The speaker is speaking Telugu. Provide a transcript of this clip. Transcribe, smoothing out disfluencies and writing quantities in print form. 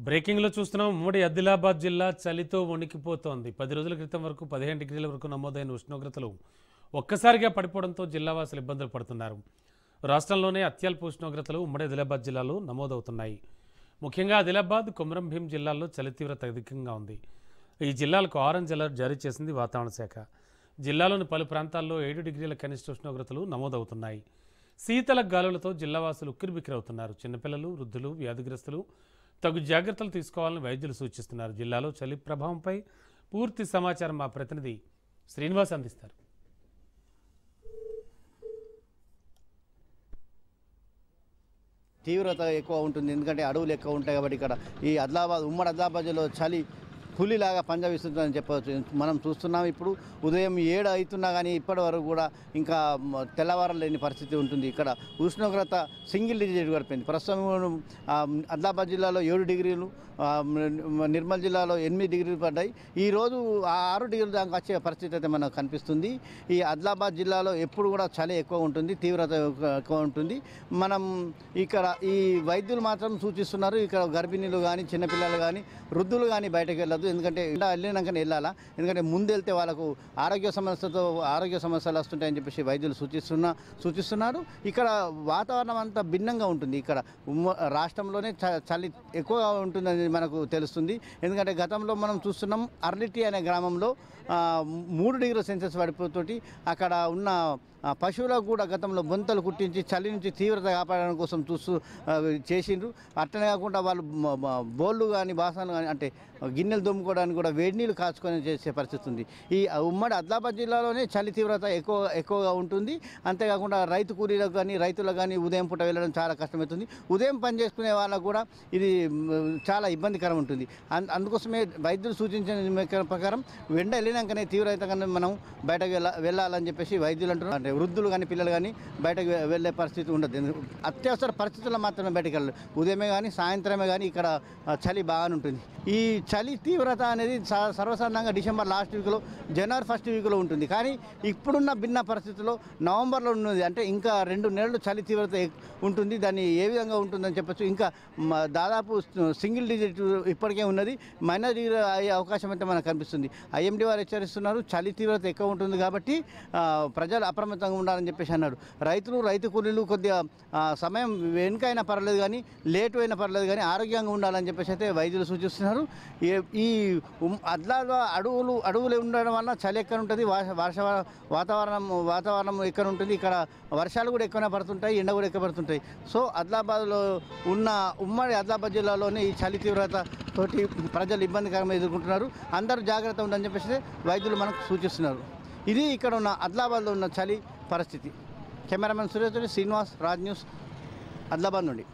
బ్రేకింగ్లో చూస్తున్నాం. ఉమ్మడి ఆదిలాబాద్ జిల్లా చలితో వణికిపోతోంది. 10 రోజుల క్రితం వరకు 15 డిగ్రీల వరకు నమోదైన ఉష్ణోగ్రతలు ఒక్కసారిగా పడిపోవడంతో జిల్లావాసులు ఇబ్బందులు పడుతున్నారు. రాష్ట్రంలోనే అత్యల్ప ఉష్ణోగ్రతలు ఉమ్మడి ఆదిలాబాద్ జిల్లాలో నమోదవుతున్నాయి. ముఖ్యంగా ఆదిలాబాద్, కొమరం భీం జిల్లాల్లో చలి తీవ్రత అధికంగా ఉంది. ఈ జిల్లాలకు ఆరెంజ్ అలర్ట్ జారీ చేసింది వాతావరణ శాఖ. జిల్లాలోని పలు ప్రాంతాల్లో 7 డిగ్రీల కనిష్ట ఉష్ణోగ్రతలు నమోదవుతున్నాయి. శీతల గాలులతో జిల్లావాసులు ఉక్కిరిబిక్కిరవుతున్నారు. చిన్నపిల్లలు, వృద్ధులు, వ్యాధిగ్రస్తులు తగు జాగ్రత్తలు తీసుకోవాలని వైద్యులు సూచిస్తున్నారు. జిల్లాలో చలి ప్రభావంపై పూర్తి సమాచారం మా ప్రతినిధి శ్రీనివాస్ అందిస్తారు. తీవ్రత ఎక్కువ ఉంటుంది, ఎందుకంటే అడవులు ఎక్కువ ఉంటాయి కాబట్టి ఇక్కడ ఈ ఉమ్మడి ఆదిలాబాద్ జిల్లాలో చలి పులిలాగా పంజవిస్తుందని చెప్పవచ్చు. మనం చూస్తున్నాం, ఇప్పుడు ఉదయం 7 అవుతున్నా కానీ ఇప్పటి వరకు కూడా ఇంకా తెల్లవారలేని పరిస్థితి ఉంటుంది. ఇక్కడ ఉష్ణోగ్రత సింగిల్ డిజిట్ పడిపోయింది. ప్రస్తుతం ఆదిలాబాద్ జిల్లాలో 7 డిగ్రీలు, నిర్మల్ జిల్లాలో 8 డిగ్రీలు పడ్డాయి. ఈరోజు 6 డిగ్రీల దాకా వచ్చే పరిస్థితి అయితే మనకు కనిపిస్తుంది. ఈ ఆదిలాబాద్ జిల్లాలో ఎప్పుడు కూడా చలి ఎక్కువ ఉంటుంది, తీవ్రత ఎక్కువ ఉంటుంది. మనం ఇక్కడ ఈ వైద్యులు మాత్రం సూచిస్తున్నారు, ఇక్కడ గర్భిణీలు కానీ, చిన్నపిల్లలు కానీ, వృద్ధులు కానీ బయటకు వెళ్ళదు. ఎందుకంటే వెళ్ళినాకనే వెళ్ళాలా, ఎందుకంటే ముందు వెళ్తే వాళ్ళకు ఆరోగ్య సమస్యలు వస్తుంటాయని చెప్పేసి వైద్యులు సూచిస్తున్నారు. ఇక్కడ వాతావరణం అంతా భిన్నంగా ఉంటుంది. ఇక్కడ రాష్ట్రంలోనే చలి ఎక్కువగా ఉంటుందని మనకు తెలుస్తుంది. ఎందుకంటే గతంలో మనం చూస్తున్నాం, అర్లిటీ అనే గ్రామంలో 3 డిగ్రీల సెల్సియస్ పడిపోతోటి అక్కడ ఉన్న పశువులకు కూడా గతంలో బొంతలు కుట్టించి చలి నుంచి తీవ్రత కాపాడడం కోసం చేసిండ్రు. అట్లనే కాకుండా వాళ్ళు బోళ్ళు కానీ, బాసనలు కానీ, అంటే గిన్నెలు దొమ్ముకోవడానికి కూడా వేడి నీళ్ళు కాచుకొని చేసే పరిస్థితి ఉంది. ఈ ఉమ్మడి ఆదిలాబాద్ జిల్లాలోనే చలి తీవ్రత ఎక్కువగా ఉంటుంది. అంతేకాకుండా రైతు కూలీలకు కానీ, రైతులకు కానీ ఉదయం పూట వెళ్ళడం చాలా కష్టమవుతుంది. ఉదయం పని చేసుకునే వాళ్ళకు కూడా ఇది చాలా ఇబ్బందికరం ఉంటుంది. అందుకోసమే వైద్యులు సూచించిన ప్రకారం ఎండ వెళ్ళినాకనే తీవ్రతగానే మనం బయటకు వెళ్ళాలని చెప్పేసి వైద్యులు అంటున్నారు. అంటే వృద్ధులు కానీ, పిల్లలు కానీ బయటకు వెళ్ళే పరిస్థితి ఉండదు. అత్యవసర పరిస్థితుల్లో మాత్రమే బయటకు వెళ్ళాలి. ఉదయమే కానీ, సాయంత్రమే కానీ ఇక్కడ చలి బాగానే ఉంటుంది. ఈ చలి తీవ్రత అనేది సర్వసాధారణంగా డిసెంబర్ లాస్ట్ వీక్లో, జనవరి ఫస్ట్ వీక్లో ఉంటుంది. కానీ ఇప్పుడున్న భిన్న పరిస్థితుల్లో నవంబర్లో ఉన్నది. అంటే ఇంకా 2 నెలలు చలి తీవ్రత ఉంటుంది. దాన్ని ఏ విధంగా ఉంటుందని చెప్పచ్చు. ఇంకా దాదాపు సింగిల్ డిజిట్ ఇప్పటికే ఉన్నది. మైనర్ డిగ్రీ అయ్యే అవకాశం అయితే మనకు కనిపిస్తుంది. ఐఎండీ వారు హెచ్చరిస్తున్నారు, చలి తీవ్రత ఎక్కువ ఉంటుంది కాబట్టి ప్రజలు అప్రమత్తంగా ఉండాలని చెప్పేసి అన్నాడు. రైతు కూలీలు కొద్దిగా సమయం వెనుకైనా పర్లేదు కానీ, లేటు అయినా పర్లేదు కానీ ఆరోగ్యంగా ఉండాలని చెప్పేసి అయితే వైద్యులు సూచిస్తున్నారు. ఈ ఆదిలాబాద్ అడవులు ఉండడం వల్ల చలి ఎక్కడ ఉంటుంది, వాతావరణం ఎక్కడ ఉంటుంది. ఇక్కడ వర్షాలు కూడా ఎక్కువనే పడుతుంటాయి, ఎండ కూడా ఎక్కువ పడుతుంటాయి. సో ఆదిలాబాద్లో ఉన్న ఉమ్మడి ఆదిలాబాద్ జిల్లాలోనే ఈ చలి తీవ్రత తోటి ప్రజలు ఇబ్బందికరంగా ఎదుర్కొంటున్నారు. అందరూ జాగ్రత్త ఉందని చెప్పేసి వైద్యులు మనకు సూచిస్తున్నారు. ఇది ఇక్కడ ఉన్న ఆదిలాబాద్లో ఉన్న చలి పరిస్థితి. కెమెరామెన్ సురేష్, శ్రీనివాస్, రాజ్ న్యూస్, ఆదిలాబాద్ నుండి.